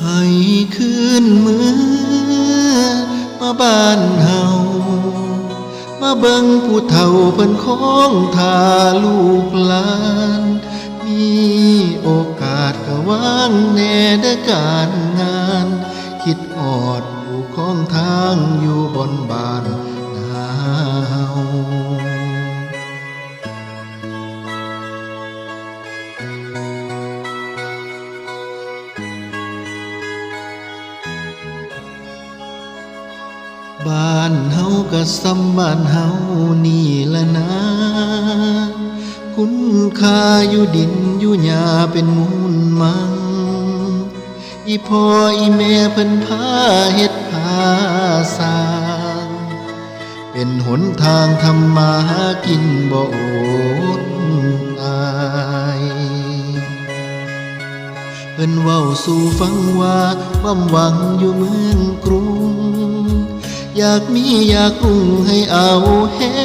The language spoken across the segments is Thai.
ให้คืนมือมาบ้านเฮามาเบิ่งผู้เฒ่าเพิ่นของทาลูกหลานมีโอกาสก็วางแน่ได้การงานคิดอดผู้ของทางอยู่บนบ้านนาเฮาบ้านเฮาก็ซ้ำบ้านเฮานี่ละนะคุณค่าอยู่ดินอยู่หญ้าเป็นมูลมังอีพ่ออีแม่เพิ่นพาเฮ็ดพาสร้างเป็นหนทางทำมาหากินบ่อดตายเพิ่นเว้าสู่ฟังว่าความหวังอยู่เมืองกรุงอยากมีอยากรุ่งให้เอาแห้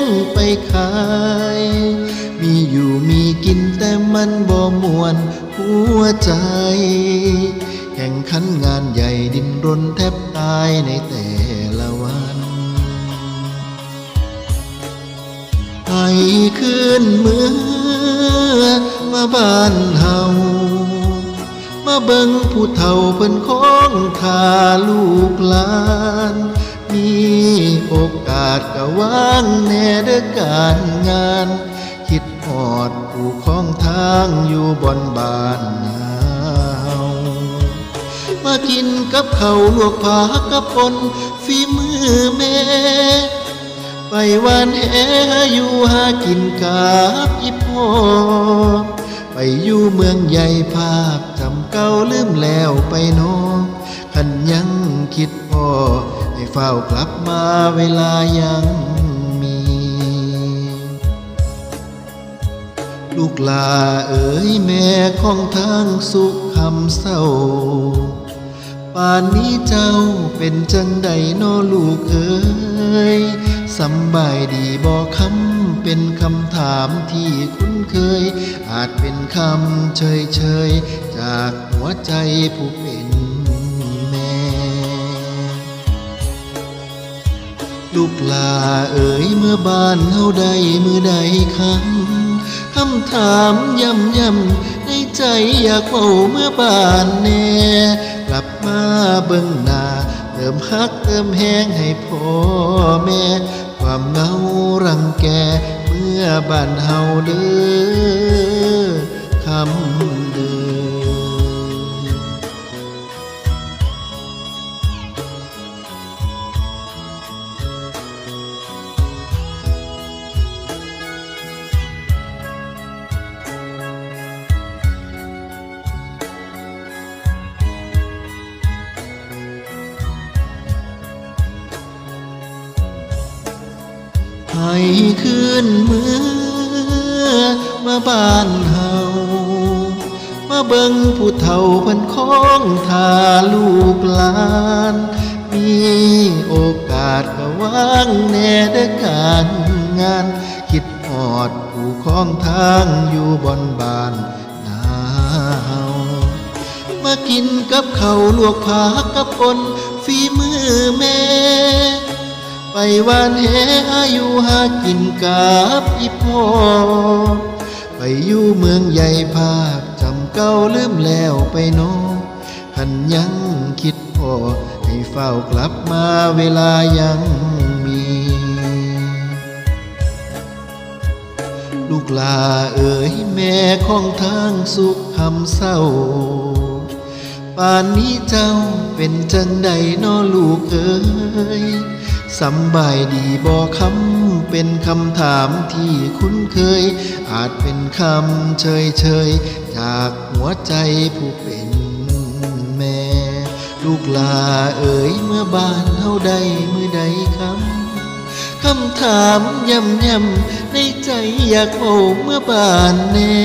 งไปขายมีอยู่มีกินแต่มันบ่มวนหัวใจแข่งขันงานใหญ่ดิ้นรนแทบตายในแต่ละวันให้คืนเมื่อมาบ้านเฮามาเบิ่งผู้เฒ่าเพิ่นของทาลูกหลานมีโอกาสก็วางแน่เด้อการงานคิดฮอดผู้ของทางอยู่บนบ้านนาเฮามากินกับข้าวลวกผักกับปนฝีมือแม่ไปวานแหอยู่หากินกับอีพ่อไปอยู่เมืองใหญ่ภาพจำเก่าลืมแล้วไปน้องคันยังคิดพ่อให้เฝ้ากลับมาเวลายังมีลูกลาเอ๋ยแม่ของทางสุขคำเศร้าป่านนี้เจ้าเป็นจังใดน้อลูกเอ๋ยสำบายดีบ่คำเป็นคำถามที่คุ้นเคยอาจเป็นคำเฉยๆจากหัวใจผู้เป็นแม่ลูกลาเอ๋ยเมื่อบ้านเฮาใดมือใดคำถามย้ำๆในใจอยากเฝ้าเมื่อบ้านแน่กลับมาเบิ่งหน้าเติมฮักเติมแห้งให้พ่อแม่ความเหงารังแกเมื่อบ้านเฮาเด้อคำเดิมให้คืนเมื่อมาบ้านเฮามาเบิ่งผู้เฒ่าเพิ่นของทาลูกหลานมีโอกาสก็วางแน่เด้อการงานคิดฮอดผู้ของทางอยู่บนบ้านนาเฮามากินกับข้าวลวกผักกับปนฝีมือแม่ไปวานแหอยู่หากินกับอีพ่อไปอยู่เมืองใหญ่ภาพจำเก่าลืมแล้วไปน้องคันยังคิดพ่อให้เฝ้ากลับมาเวลายังมีลูกลาเอ๋ยแม่ของทางสุขคำเศร้าป่านนี้เจ้าเป็นจังใดน้อลูกเอ๋ยสำบายดีบ่คำเป็นคำถามที่คุ้นเคยอาจเป็นคำเฉยๆจากหัวใจผู้เป็นแม่ลูกลาเอ๋ยเมื่อบ้านเฮาใดมือใดคำถามย้ำๆในใจอยากเฝ้าเมื่อบ้านแน่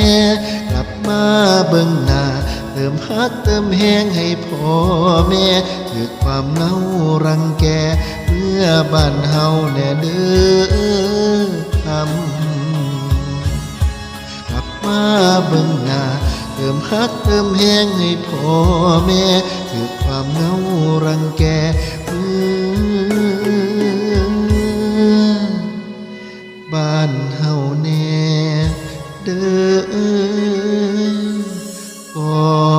กลับมาเบิ่งหน้าเติมฮักเติมแห้งให้พ่อแม่ถือความเหงารังแกเมื่อบ้านเฮาแน่เด้อคำกลับมาเบิ่งหน้าเติมฮักเติมแห้งให้พ่อแม่ถ ถือความเหงารังแกเมื่อบ้านเฮาแน่เด้อก่อ